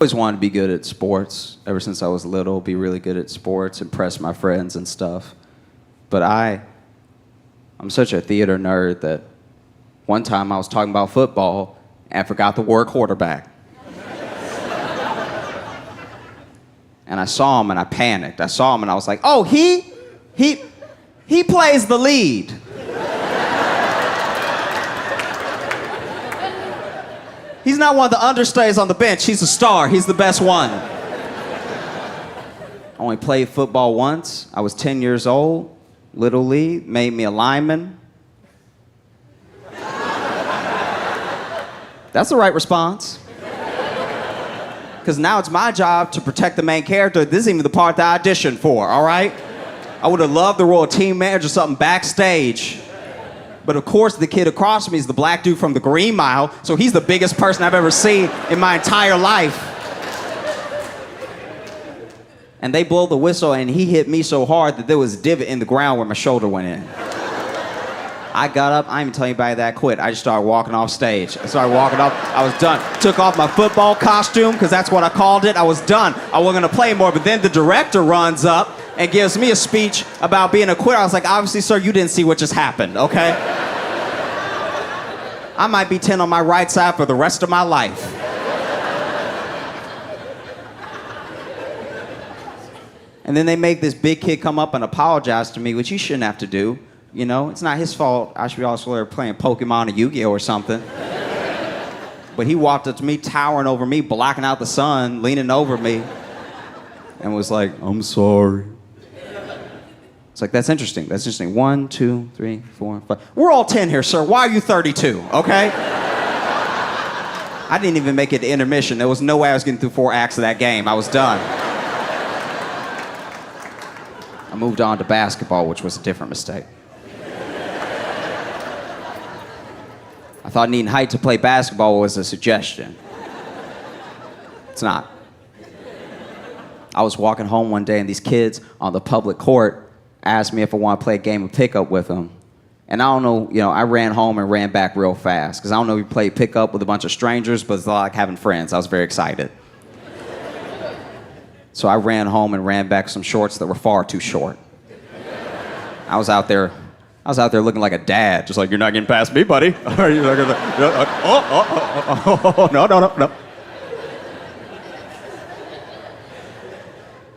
Always wanted to be good at sports. Ever since I was little, be really good at sports, impress my friends and stuff. But I'm such a theater nerd that one time I was talking about football and forgot the word quarterback. And I saw him and I panicked. I saw him and I was like, oh, he plays the lead. He's not one of the understays on the bench. He's a star. He's the best one. I only played football once. I was 10 years old. Little League made me a lineman. That's the right response. Because now it's my job to protect the main character. This isn't even the part that I auditioned for, all right? I would have loved the role of team manager or something backstage. But of course, the kid across from me is the black dude from the Green Mile, so he's the biggest person I've ever seen in my entire life. And they blow the whistle, and he hit me so hard that there was a divot in the ground where my shoulder went in. I got up, I didn't even tell anybody that I quit. I just started walking off stage. I started walking off, I was done. Took off my football costume, because that's what I called it. I was done. I wasn't gonna play more, but then the director runs up and gives me a speech about being a quitter. I was like, obviously, sir, you didn't see what just happened, okay? I might be 10 on my right side for the rest of my life. And then they make this big kid come up and apologize to me, which he shouldn't have to do. You know, it's not his fault. I should be also there playing Pokemon or Yu-Gi-Oh or something. But he walked up to me, towering over me, blocking out the sun, leaning over me, and was like, I'm sorry. It's like, that's interesting. That's interesting. 1, 2, 3, 4, 5. We're all 10 here, sir. Why are you 32, okay? I didn't even make it to intermission. There was no way I was getting through 4 acts of that game. I was done. I moved on to basketball, which was a different mistake. I thought needing height to play basketball was a suggestion. It's not. I was walking home one day, and these kids on the public court asked me if I want to play a game of pickup with them. And I don't know, I ran home and ran back real fast, because I don't know if you play pickup with a bunch of strangers, but it's like having friends. I was very excited. So I ran home and ran back some shorts that were far too short. I was out there looking like a dad, just like, you're not getting past me, buddy. No.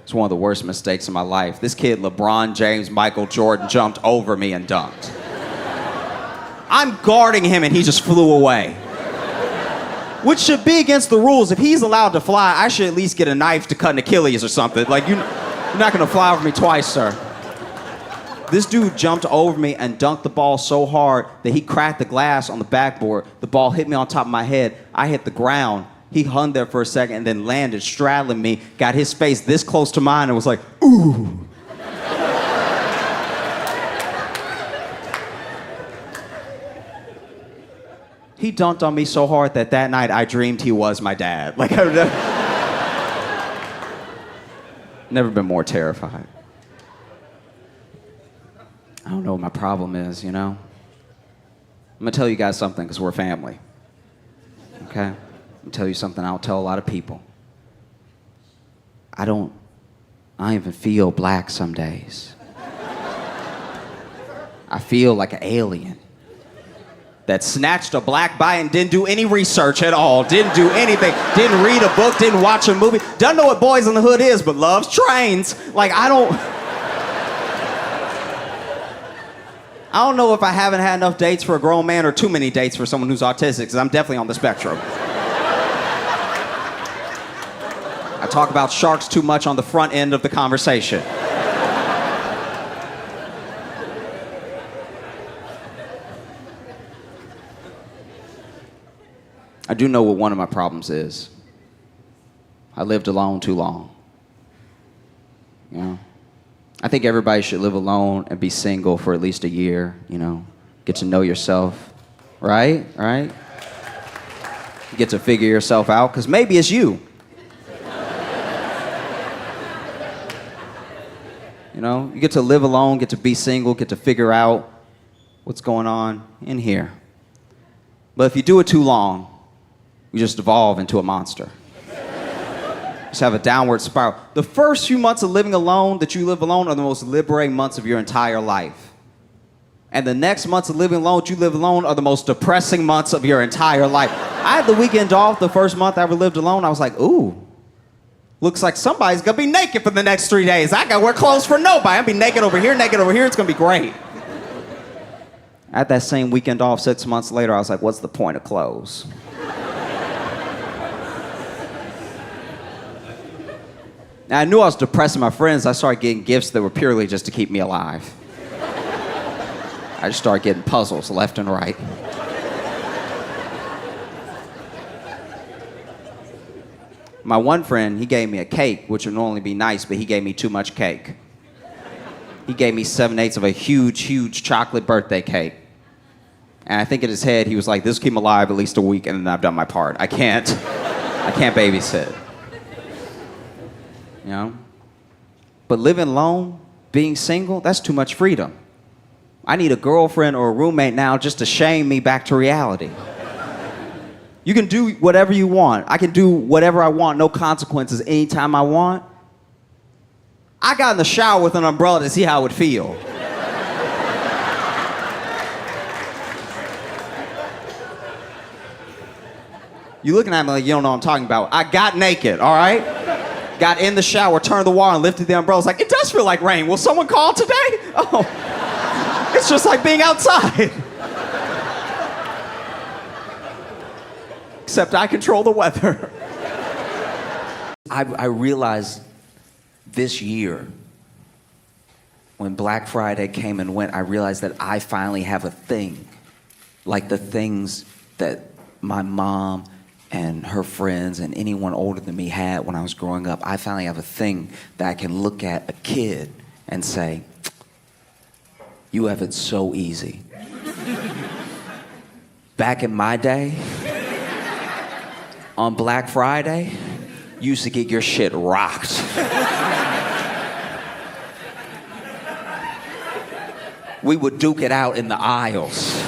It's one of the worst mistakes in my life. This kid, LeBron James, Michael Jordan, jumped over me and dunked. I'm guarding him and he just flew away. Which should be against the rules. If he's allowed to fly, I should at least get a knife to cut an Achilles or something. Like, you're not gonna fly over me twice, sir. This dude jumped over me and dunked the ball so hard that he cracked the glass on the backboard. The ball hit me on top of my head. I hit the ground. He hung there for a second and then landed, straddling me, got his face this close to mine and was like, ooh. He dunked on me so hard that night I dreamed he was my dad. Like, I've never been more terrified. I don't know what my problem is, I'm gonna tell you guys something, because we're family. Okay? I'm gonna tell you something I don't tell a lot of people. I don't even feel black some days. I feel like an alien that snatched a black bite and didn't do any research at all, didn't do anything, didn't read a book, didn't watch a movie, doesn't know what Boys in the Hood is, but loves trains. Like, I don't know if I haven't had enough dates for a grown man or too many dates for someone who's autistic, because I'm definitely on the spectrum. I talk about sharks too much on the front end of the conversation. I do know what one of my problems is. I lived alone too long. I think everybody should live alone and be single for at least a year, get to know yourself, right? Get to figure yourself out, because maybe it's you. You get to live alone, get to be single, get to figure out what's going on in here. But if you do it too long, you just evolve into a monster. Just have a downward spiral. The first few months of living alone that you live alone are the most liberating months of your entire life. And the next months of living alone that you live alone are the most depressing months of your entire life. I had the weekend off the first month I ever lived alone. I was like, ooh, looks like somebody's gonna be naked for the next 3 days. I gotta wear clothes for nobody. I'll be naked over here, it's gonna be great. I had that same weekend off 6 months later. I was like, what's the point of clothes? Now, I knew I was depressing my friends. I started getting gifts that were purely just to keep me alive. I just started getting puzzles left and right. My one friend, he gave me a cake, which would normally be nice, but he gave me too much cake. He gave me 7/8 of a huge, huge chocolate birthday cake. And I think in his head, he was like, this will keep him alive at least a week, and then I've done my part. I can't babysit. You know? But living alone, being single, that's too much freedom. I need a girlfriend or a roommate now just to shame me back to reality. You can do whatever you want. I can do whatever I want, no consequences, anytime I want. I got in the shower with an umbrella to see how it would feel. You looking at me like you don't know what I'm talking about. I got naked, all right? Got in the shower, turned the water, and lifted the umbrella. I was like, it does feel like rain. Will someone call today? Oh, it's just like being outside. Except I control the weather. I realized this year, when Black Friday came and went, I realized that I finally have a thing. Like the things that my mom and her friends and anyone older than me had when I was growing up. I finally have a thing that I can look at a kid and say, you have it so easy. Back in my day, on Black Friday, you used to get your shit rocked. We would duke it out in the aisles,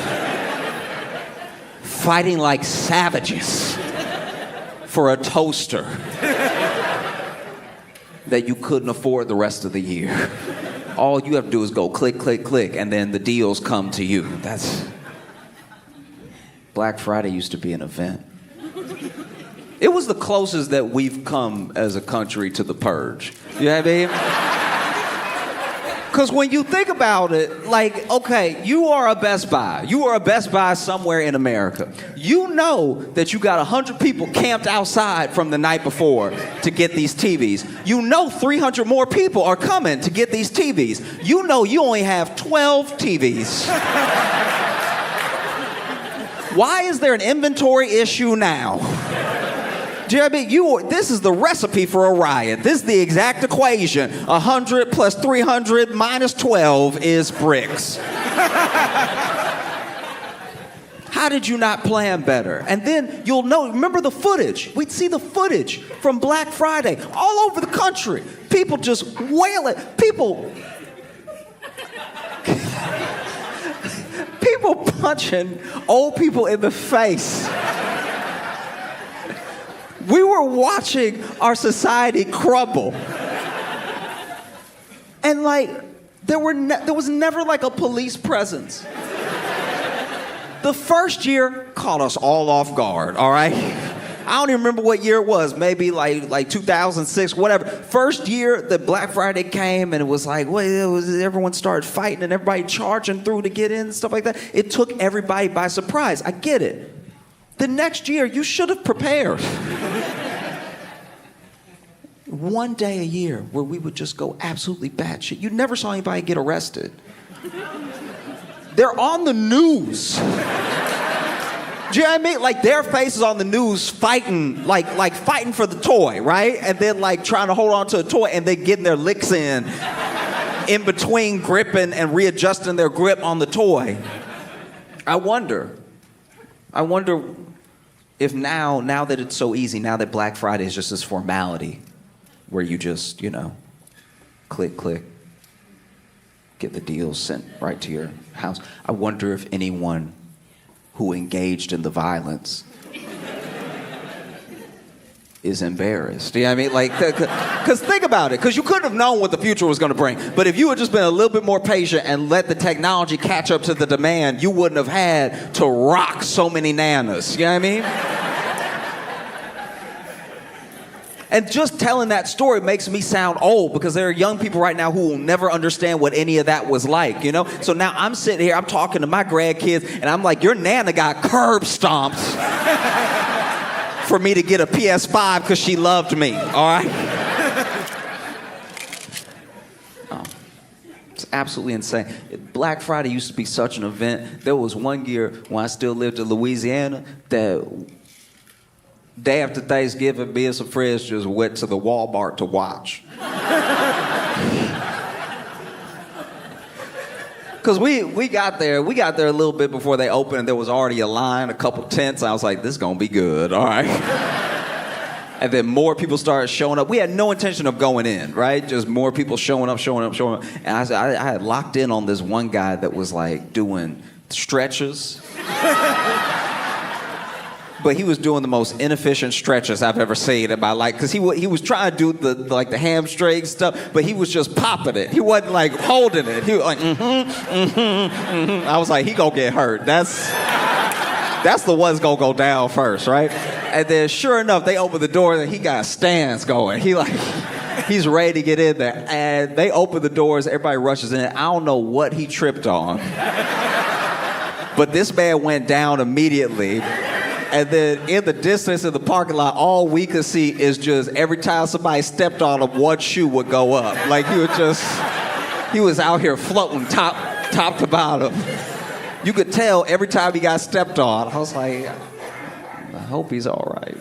fighting like savages for a toaster that you couldn't afford the rest of the year. All you have to do is go click, click, click, and then the deals come to you. Black Friday used to be an event. It was the closest that we've come as a country to the purge. You know what I mean? Because when you think about it, like, okay, you are a Best Buy. You are a Best Buy somewhere in America. You know that you got 100 people camped outside from the night before to get these TVs. You know 300 more people are coming to get these TVs. You know you only have 12 TVs. Why is there an inventory issue now? Do you know what I mean? This is the recipe for a riot. This is the exact equation. 100 plus 300 minus 12 is bricks. How did you not plan better? And then you'll know, remember the footage. We'd see the footage from Black Friday all over the country. People just wailing. People punching old people in the face. We were watching our society crumble. And like, there was never like a police presence. The first year caught us all off guard, all right? I don't even remember what year it was, maybe like 2006, whatever. First year that Black Friday came and it was like, everyone started fighting and everybody charging through to get in and stuff like that. It took everybody by surprise. I get it. The next year, you should have prepared. One day a year where we would just go absolutely batshit. You never saw anybody get arrested. They're on the news. Do you know what I mean? Like their faces on the news fighting, like fighting for the toy, right? And then like trying to hold on to a toy and they getting their licks in between gripping and readjusting their grip on the toy. I wonder if now that it's so easy, now that Black Friday is just this formality where you just, click, click, get the deals sent right to your house. I wonder if anyone who engaged in the violence is embarrassed. You know what I mean? Like, because think about it, because you couldn't have known what the future was going to bring. But if you had just been a little bit more patient and let the technology catch up to the demand, you wouldn't have had to rock so many nanas. You know what I mean? And just telling that story makes me sound old, because there are young people right now who will never understand what any of that was like, you know? So now I'm sitting here, I'm talking to my grandkids, and I'm like, your nana got curb stomped for me to get a PS5 because she loved me, all right? Oh, it's absolutely insane. Black Friday used to be such an event. There was one year when I still lived in Louisiana that day after Thanksgiving, me and some friends just went to the Walmart to watch. Because we got there a little bit before they opened, and there was already a line, a couple tents. I was like, this is going to be good, all right? And then more people started showing up. We had no intention of going in, right? Just more people showing up. And I had locked in on this one guy that was like doing stretches. But he was doing the most inefficient stretches I've ever seen in my life, because he was trying to do the hamstring stuff, but he was just popping it. He wasn't like holding it. He was like, I was like, he gonna get hurt. That's the one's gonna go down first, right? And then sure enough, they opened the door and he got stands going. He's ready to get in there. And they open the doors, everybody rushes in. I don't know what he tripped on, but this man went down immediately. And then in the distance in the parking lot, all we could see is just every time somebody stepped on him, one shoe would go up. Like he was out here floating top to bottom. You could tell every time he got stepped on. I was like, I hope he's all right.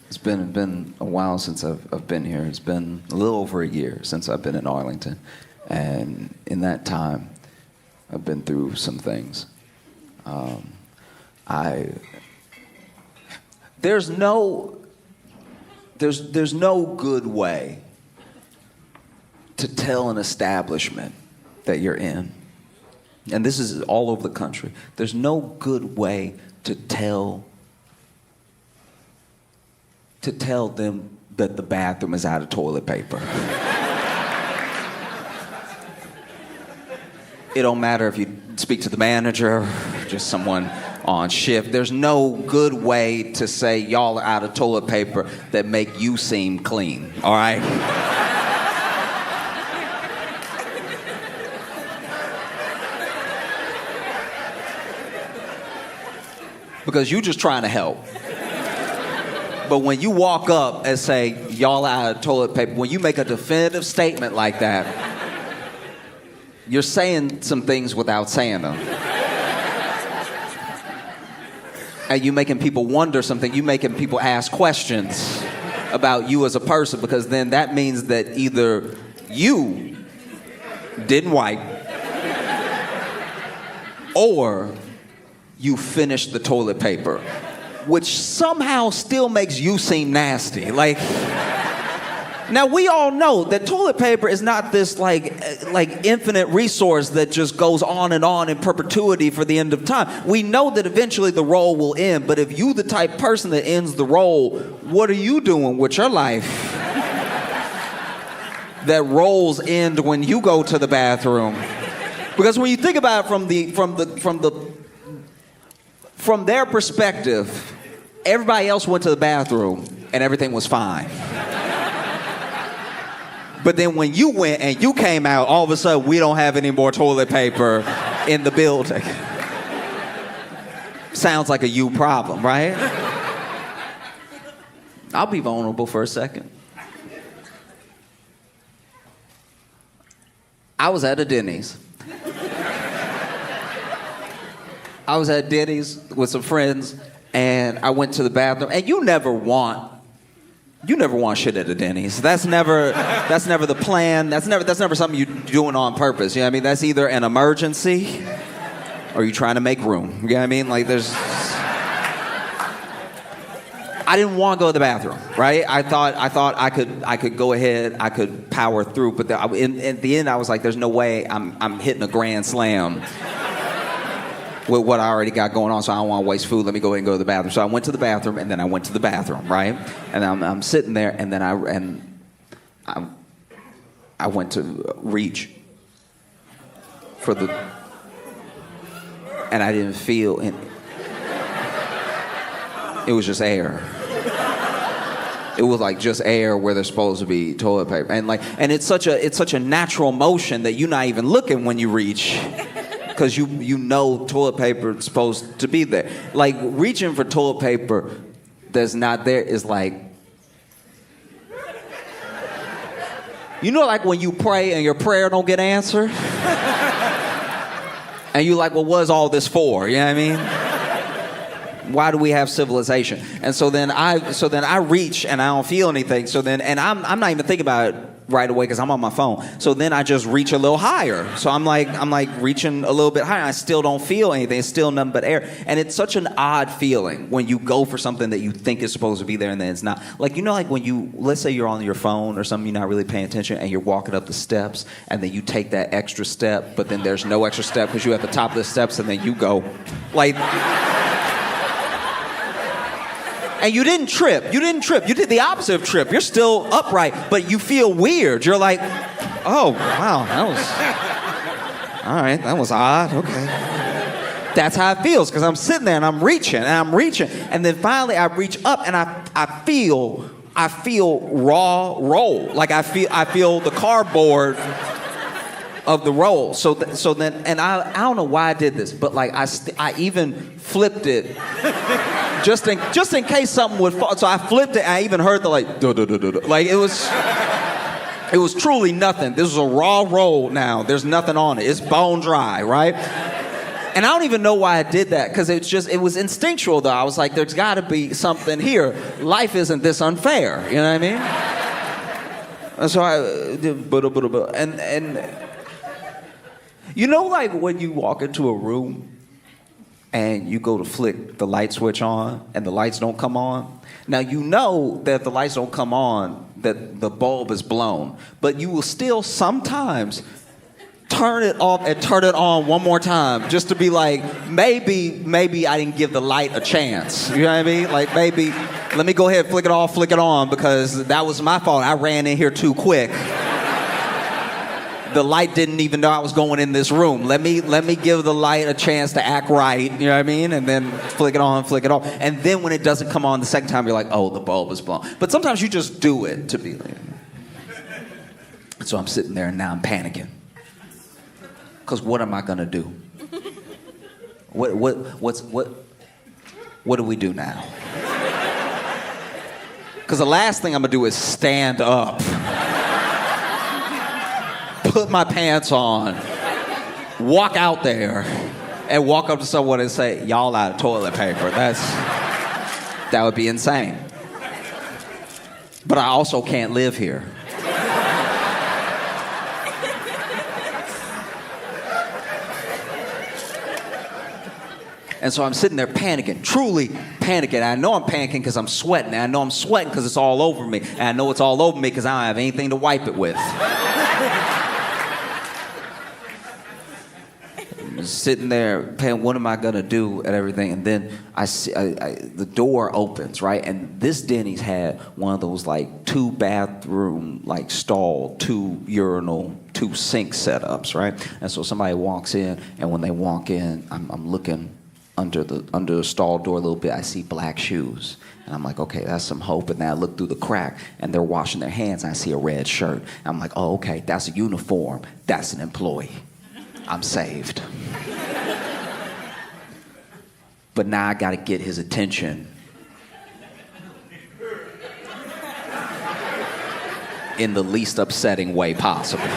It's been a while since I've been here. It's been a little over a year since I've been in Arlington. And in that time, I've been through some things. There's no good way to tell an establishment that you're in. And this is all over the country. There's no good way to tell them that the bathroom is out of toilet paper. It don't matter if you speak to the manager, just someone on shift. There's no good way to say y'all are out of toilet paper that make you seem clean, all right? Because you just trying to help. But when you walk up and say y'all are out of toilet paper, when you make a definitive statement like that, you're saying some things without saying them. And you're making people wonder something. You're making people ask questions about you as a person, because then that means that either you didn't wipe or you finished the toilet paper, which somehow still makes you seem nasty. Like, now, we all know that toilet paper is not this like infinite resource that just goes on in perpetuity for the end of time. We know that eventually the roll will end, but if you the type person that ends the roll, what are you doing with your life? That rolls end when you go to the bathroom. Because when you think about it from their perspective, everybody else went to the bathroom and everything was fine. But then when you went and you came out, all of a sudden we don't have any more toilet paper in the building. Sounds like a you problem, right? I'll be vulnerable for a second. I was at a Denny's. I was at Denny's with some friends, and I went to the bathroom. And you never want shit at a Denny's. That's never the plan. That's never something you're doing on purpose. You know what I mean? That's either an emergency or you trying to make room. You know what I mean? Like I didn't want to go to the bathroom, right? I thought I could go ahead, I could power through, but at the end I was like, there's no way I'm hitting a grand slam with what I already got going on, so I don't want to waste food. Let me go ahead and go to the bathroom. So I went to the bathroom, and then I went to the bathroom, right? And I'm sitting there, and then I went to reach for the, and I didn't feel any. It was just air. It was like just air where there's supposed to be toilet paper, and it's such a natural motion that you're not even looking when you reach, because you know toilet paper is supposed to be there. Like reaching for toilet paper that's not there is like, you know, like when you pray and your prayer don't get answered, and you're like, well, what is all this for? You know what I mean? Why do we have civilization? And so then I reach and I don't feel anything. So then, and I'm not even thinking about it right away because I'm on my phone. So then I just reach a little higher. So I'm like reaching a little bit higher. I still don't feel anything. It's still nothing but air. And it's such an odd feeling when you go for something that you think is supposed to be there and then it's not. Like, you know, like when you, let's say you're on your phone or something, you're not really paying attention and you're walking up the steps and then you take that extra step, but then there's no extra step because you're at the top of the steps and then you go like... And you didn't trip. You did the opposite of trip. You're still upright, but you feel weird. You're like, oh, wow, that was odd, okay. That's how it feels, because I'm sitting there and I'm reaching, and then finally I reach up and I feel raw roll. Like I feel the cardboard of the roll. So then, and I don't know why I did this, but like I even flipped it just in case something would fall. So I flipped it. I even heard the like duh, duh, duh, duh, duh. Like it was truly nothing. This was a raw roll. Now there's nothing on it. It's bone dry, right? And I don't even know why I did that, because it was instinctual though. I was like, there's got to be something here. Life isn't this unfair. You know what I mean? And so and you know, like when you walk into a room and you go to flick the light switch on and the lights don't come on. Now you know that if the lights don't come on, that the bulb is blown, but you will still sometimes turn it off and turn it on one more time just to be like, maybe I didn't give the light a chance. You know what I mean? Like maybe, let me go ahead, flick it off, flick it on, because that was my fault. I ran in here too quick. The light didn't even know I was going in this room. Let me give the light a chance to act right, you know what I mean? And then flick it on, flick it off. And then when it doesn't come on the second time, you're like, oh, the bulb is blown. But sometimes you just do it to be like... So I'm sitting there and now I'm panicking. Because what am I gonna do? What do we do now? Because the last thing I'm gonna do is stand up. Put my pants on, walk out there, and walk up to someone and say, y'all out of toilet paper. That would be insane. But I also can't live here. And so I'm sitting there panicking, truly panicking. I know I'm panicking because I'm sweating. And I know I'm sweating because it's all over me. And I know it's all over me because I don't have anything to wipe it with. Sitting there, what am I gonna do and everything, and then I see the door opens, right, and this Denny's had one of those like 2 bathroom, like stall, 2 urinal, 2 sink setups, right, and so somebody walks in, and when they walk in, I'm looking under the stall door a little bit. I see black shoes, and I'm like, okay, that's some hope. And then I look through the crack, and they're washing their hands, and I see a red shirt. I'm like, oh, okay, that's a uniform. That's an employee. I'm saved. But now I got to get his attention in the least upsetting way possible.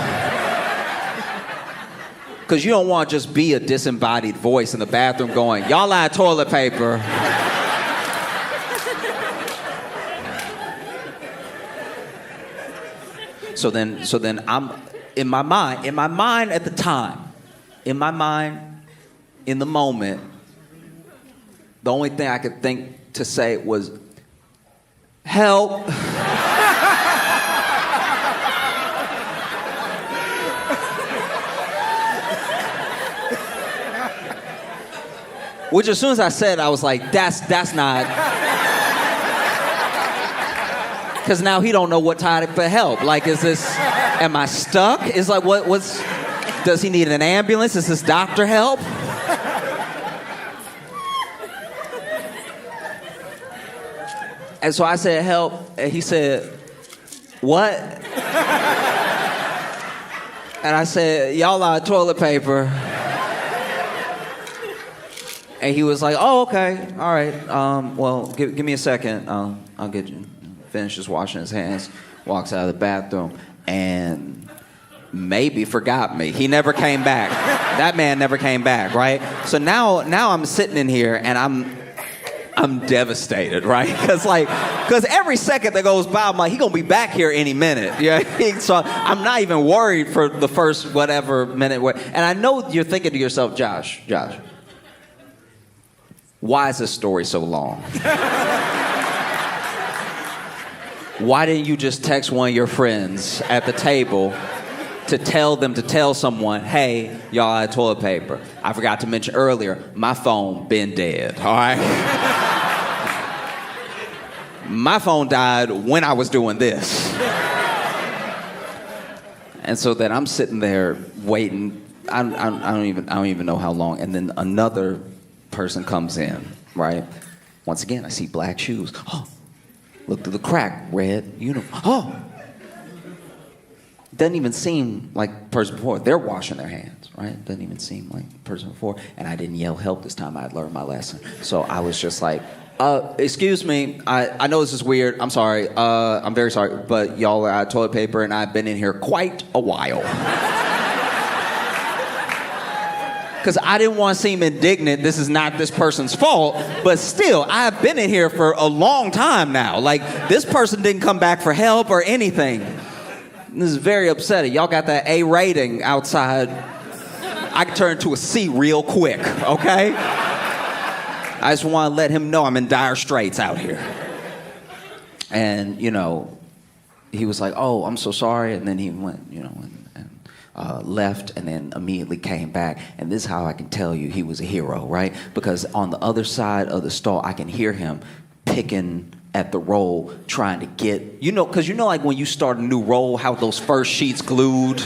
Because you don't want to just be a disembodied voice in the bathroom going, y'all out of toilet paper. So then I'm in my mind at the time, in the moment, the only thing I could think to say was, help. Which as soon as I said, I was like, that's not. Because now he don't know what type of help. Like, am I stuck? Is like, does he need an ambulance? Is this doctor help? And so I said, help. And he said, what? And I said, y'all out of toilet paper. And he was like, oh, okay, all right. Well, give me a second. I'll get you. Finishes washing his hands, walks out of the bathroom, and maybe forgot me. He never came back. That man never came back, right? So now I'm sitting in here, and I'm devastated, right? Because every second that goes by, I'm like, he gonna be back here any minute. Yeah. So I'm not even worried for the first whatever minute. And I know you're thinking to yourself, Josh, why is this story so long? Why didn't you just text one of your friends at the table to tell someone, hey, y'all had toilet paper? I forgot to mention earlier, my phone been dead, all right? My phone died when I was doing this. And so then I'm sitting there waiting. I don't even know how long. And then another person comes in, right? Once again, I see black shoes. Oh, look through the crack, red uniform. Oh, doesn't even seem like the person before. They're washing their hands, right? Doesn't even seem like the person before. And I didn't yell help this time. I had learned my lesson. So I was just like, excuse me, I know this is weird. I'm sorry. I'm very sorry. But y'all are out of toilet paper, and I've been in here quite a while. Because I didn't want to seem indignant. This is not this person's fault. But still, I've been in here for a long time now. Like, this person didn't come back for help or anything. This is very upsetting. Y'all got that A rating outside. I can turn to a C real quick, okay? I just want to let him know I'm in dire straits out here. And, he was like, oh, I'm so sorry. And then he went, left and then immediately came back. And this is how I can tell you he was a hero, right? Because on the other side of the stall, I can hear him picking at the roll, trying to get, because like when you start a new roll, how those first sheets glued.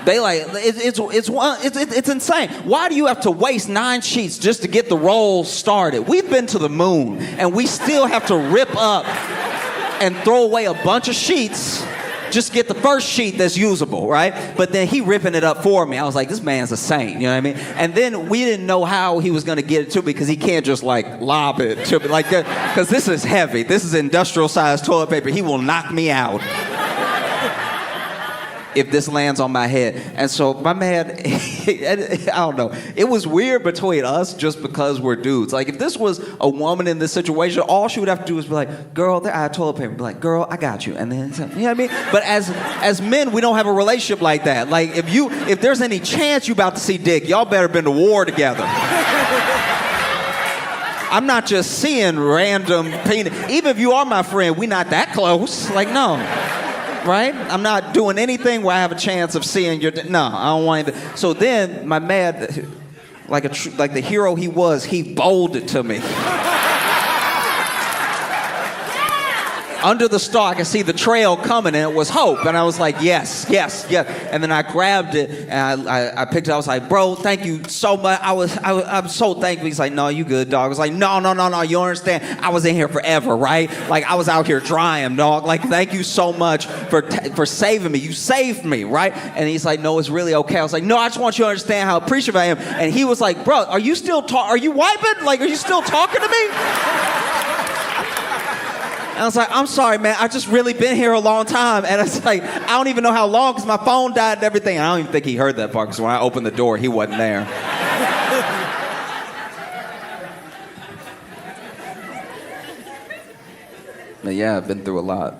They like, it's insane. Why do you have to waste 9 sheets just to get the roll started? We've been to the moon, and we still have to rip up and throw away a bunch of sheets just to get the first sheet that's usable, right? But then he ripping it up for me. I was like, this man's a saint, you know what I mean? And then we didn't know how he was going to get it to me because he can't just like lob it to me like that. Because this is heavy. This is industrial-sized toilet paper. He will knock me out if this lands on my head. And so my man, I don't know. It was weird between us just because we're dudes. Like, if this was a woman in this situation, all she would have to do is be like, girl, they're out of toilet paper. Be like, girl, I got you. And then, you know what I mean? But as men, we don't have a relationship like that. Like, if there's any chance you about to see dick, y'all better been to war together. I'm not just seeing random penis. Even if you are my friend, we not that close. Like, no. Right? I'm not doing anything where I have a chance of seeing your... No, I don't want anything. So then, my man, like the hero he was, he bowled it to me. Under the stalk, I could see the trail coming, and it was Hope. And I was like, yes. And then I grabbed it, and I picked it up. I was like, bro, thank you so much. I'm so thankful. He's like, no, you good, dog. I was like, no, you don't understand. I was in here forever, right? Like, I was out here drying, dog. Like, thank you so much for saving me. You saved me, right? And he's like, no, it's really okay. I was like, no, I just want you to understand how appreciative I am. And he was like, bro, are you still are you wiping? Like, are you still talking to me? And I was like, I'm sorry, man. I've just really been here a long time. And it's like, I don't even know how long because my phone died and everything. And I don't even think he heard that part because when I opened the door, he wasn't there. But yeah, I've been through a lot.